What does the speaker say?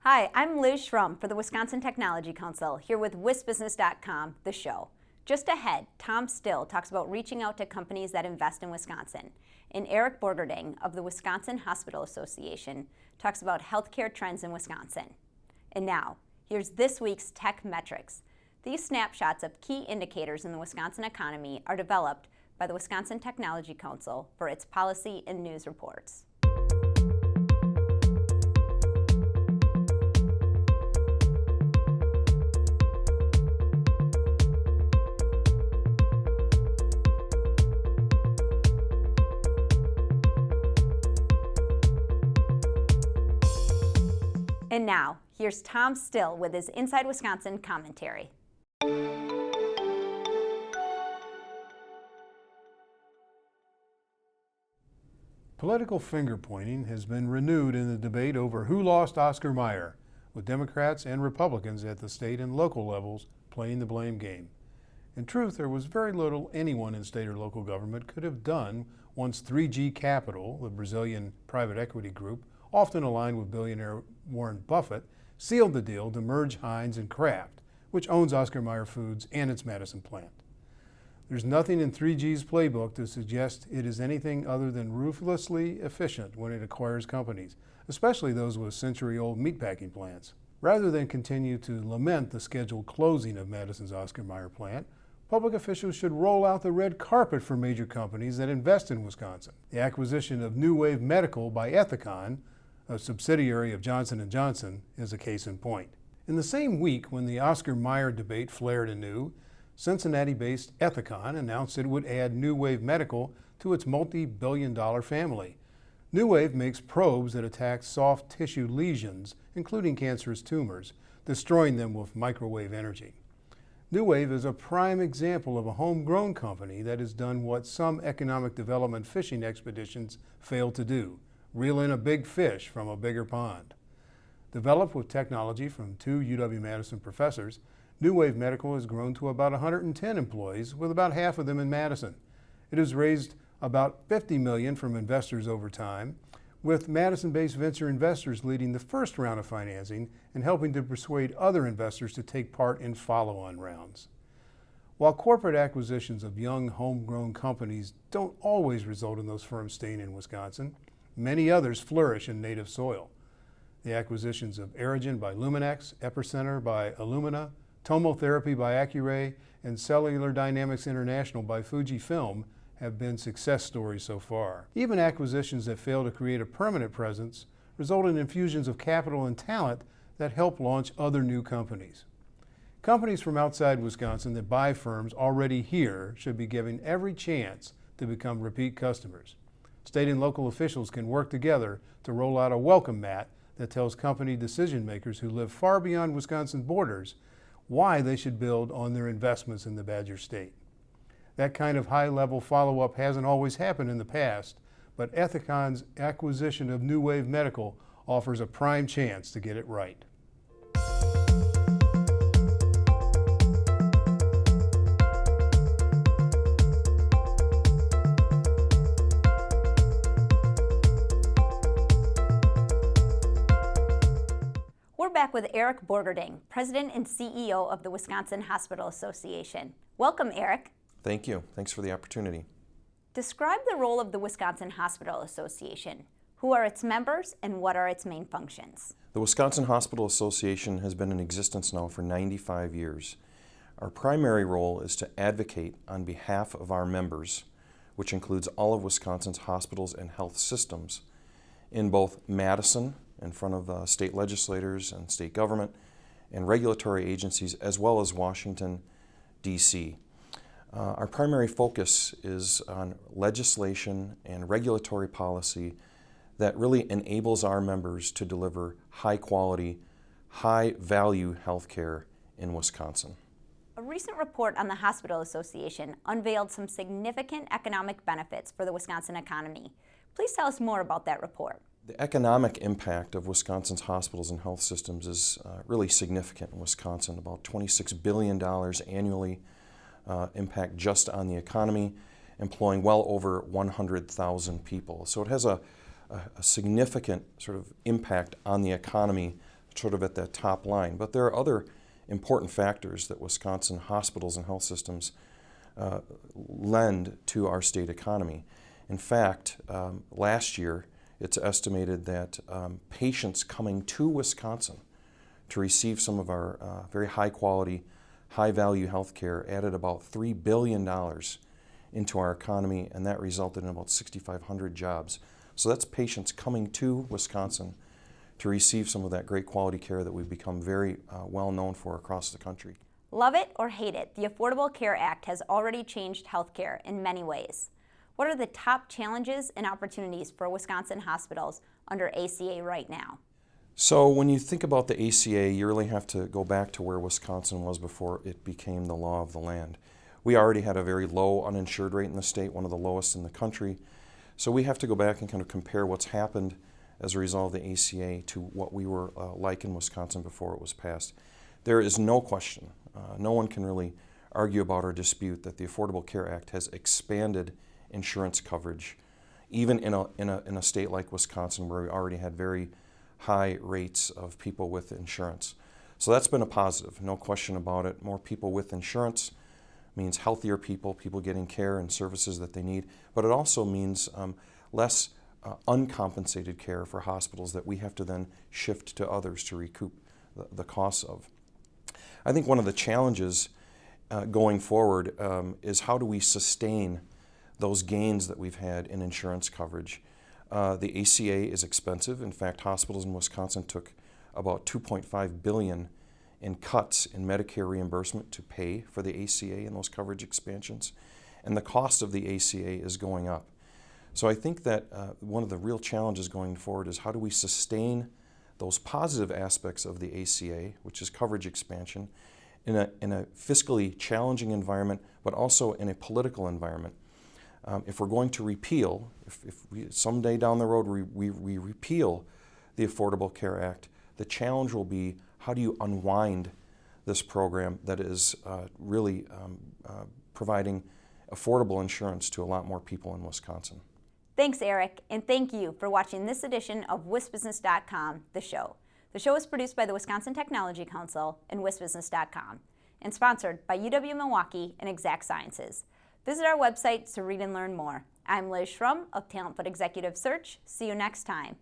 Hi, I'm Liz Schrum for the Wisconsin Technology Council, here with WisBusiness.com, the show. Just ahead, Tom Still talks about reaching out to companies that invest in Wisconsin. And Eric Borgerding of the Wisconsin Hospital Association talks about healthcare trends in Wisconsin. And now, here's this week's Tech Metrics. These snapshots of key indicators in the Wisconsin economy are developed by the Wisconsin Technology Council for its policy and news reports. And now, here's Tom Still with his Inside Wisconsin commentary. Political finger-pointing has been renewed in the debate over who lost Oscar Mayer, with Democrats and Republicans at the state and local levels playing the blame game. In truth, there was very little anyone in state or local government could have done once 3G Capital, the Brazilian private equity group, often aligned with billionaire Warren Buffett, sealed the deal to merge Heinz and Kraft, which owns Oscar Mayer Foods and its Madison plant. There's nothing in 3G's playbook to suggest it is anything other than ruthlessly efficient when it acquires companies, especially those with century-old meatpacking plants. Rather than continue to lament the scheduled closing of Madison's Oscar Mayer plant, public officials should roll out the red carpet for major companies that invest in Wisconsin. The acquisition of New Wave Medical by Ethicon, a subsidiary of Johnson & Johnson, is a case in point. In the same week when the Oscar Mayer debate flared anew, Cincinnati-based Ethicon announced it would add New Wave Medical to its multi-billion-dollar family. New Wave makes probes that attack soft tissue lesions, including cancerous tumors, destroying them with microwave energy. New Wave is a prime example of a homegrown company that has done what some economic development fishing expeditions fail to do: reel in a big fish from a bigger pond. Developed with technology from two UW-Madison professors, New Wave Medical has grown to about 110 employees, with about half of them in Madison. It has raised about $50 million from investors over time, with Madison-based venture investors leading the first round of financing and helping to persuade other investors to take part in follow-on rounds. While corporate acquisitions of young, homegrown companies don't always result in those firms staying in Wisconsin, many others flourish in native soil. The acquisitions of Aerogen by Luminex, Epicenter by Illumina, Tomotherapy by Accuray, and Cellular Dynamics International by Fujifilm have been success stories so far. Even acquisitions that fail to create a permanent presence result in infusions of capital and talent that help launch other new companies. Companies from outside Wisconsin that buy firms already here should be given every chance to become repeat customers. State and local officials can work together to roll out a welcome mat that tells company decision makers who live far beyond Wisconsin's borders why they should build on their investments in the Badger State. That kind of high-level follow-up hasn't always happened in the past, but Ethicon's acquisition of New Wave Medical offers a prime chance to get it right. We're back with Eric Borgerding, President and CEO of the Wisconsin Hospital Association. Welcome, Eric. Thank you. Thanks for the opportunity. Describe the role of the Wisconsin Hospital Association. Who are its members and what are its main functions? The Wisconsin Hospital Association has been in existence now for 95 years. Our primary role is to advocate on behalf of our members, which includes all of Wisconsin's hospitals and health systems, in both Madison, in front of state legislators and state government, and regulatory agencies, as well as Washington, D.C. Our primary focus is on legislation and regulatory policy that really enables our members to deliver high-quality, high-value health care in Wisconsin. A recent report on the Hospital Association unveiled some significant economic benefits for the Wisconsin economy. Please tell us more about that report. The economic impact of Wisconsin's hospitals and health systems is really significant in Wisconsin, about $26 billion annually impact just on the economy, employing well over 100,000 people. So it has a significant sort of impact on the economy sort of at that top line. But there are other important factors that Wisconsin hospitals and health systems lend to our state economy. In fact, last year, it's estimated that patients coming to Wisconsin to receive some of our very high quality, high value health care added about $3 billion into our economy, and that resulted in about 6,500 jobs. So that's patients coming to Wisconsin to receive some of that great quality care that we've become very well known for across the country. Love it or hate it, the Affordable Care Act has already changed healthcare in many ways. What are the top challenges and opportunities for Wisconsin hospitals under ACA right now? So when you think about the ACA, you really have to go back to where Wisconsin was before it became the law of the land. We already had a very low uninsured rate in the state, one of the lowest in the country. So we have to go back and kind of compare what's happened as a result of the ACA to what we were like in Wisconsin before it was passed. There is no question, no one can really argue about or dispute that the Affordable Care Act has expanded insurance coverage, even in a state like Wisconsin where we already had very high rates of people with insurance. So that's been a positive, no question about it. More people with insurance means healthier people, people getting care and services that they need, but it also means less uncompensated care for hospitals that we have to then shift to others to recoup the costs of. I think one of the challenges going forward is how do we sustain those gains that we've had in insurance coverage. The ACA is expensive. In fact, hospitals in Wisconsin took about $2.5 billion in cuts in Medicare reimbursement to pay for the ACA and those coverage expansions. And the cost of the ACA is going up. So I think that one of the real challenges going forward is how do we sustain those positive aspects of the ACA, which is coverage expansion, in a fiscally challenging environment, but also in a political environment. If we're going to repeal, if we, someday down the road we repeal the Affordable Care Act, the challenge will be how do you unwind this program that is really providing affordable insurance to a lot more people in Wisconsin. Thanks, Eric, and thank you for watching this edition of WisBusiness.com, the show. The show is produced by the Wisconsin Technology Council and WisBusiness.com and sponsored by UW-Milwaukee and Exact Sciences. Visit our website to read and learn more. I'm Liz Schrum of Talent But Executive Search. See you next time.